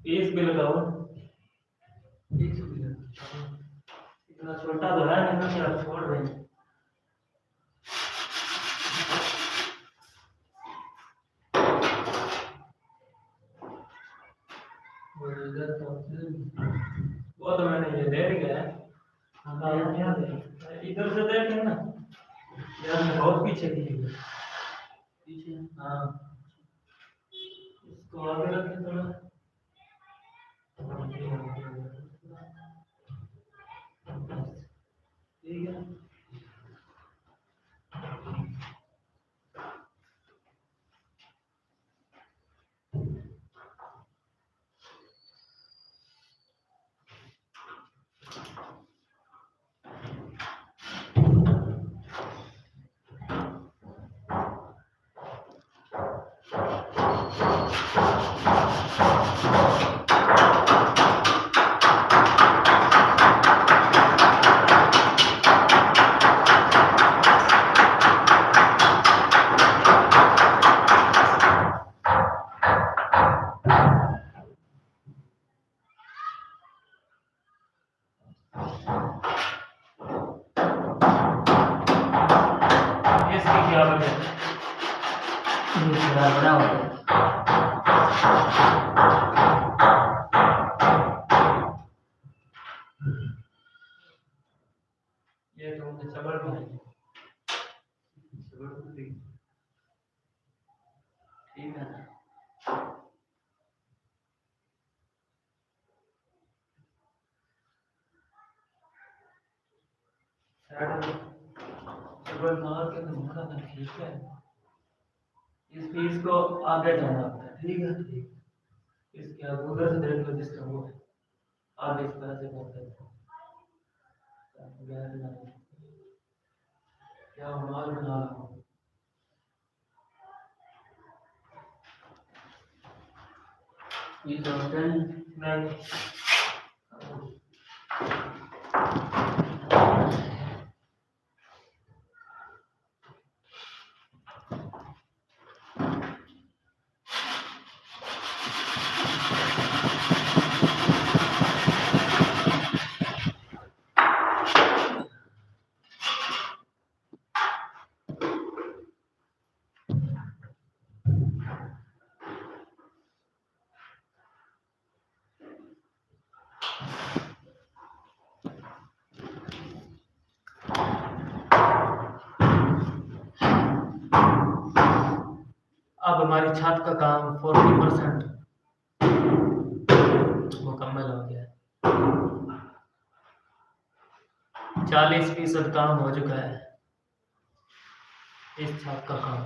Piece भी लगाओ। Piece भी लगाओ। इतना छोटा तो है नहीं कि आप छोड़ रहे हैं। वो तो मैंने ये दे दिया है। इधर से देखें ना यार, मैं बहुत पीछे की पीछे। हाँ, इसको आगे रखें थोड़ा। ठीक है। इसकी क्या वजह है? बड़ा होता है। ये तो मुझे सबर भी नहीं। सबर तो ठीक है ना। सबर मार के तो मुड़ा था। ठीक है, इस पीस को आगे जाना होता है। ठीक है, ठीक। इसके आप उधर से देख लो जिसका वो है। आगे इस तरह से करते हैं। क्या माल बना रहा हूँ। ये तो नहीं। अब हमारी छत का काम 40% मुकम्मल हो गया है। 40% काम हो चुका है इस छत का काम।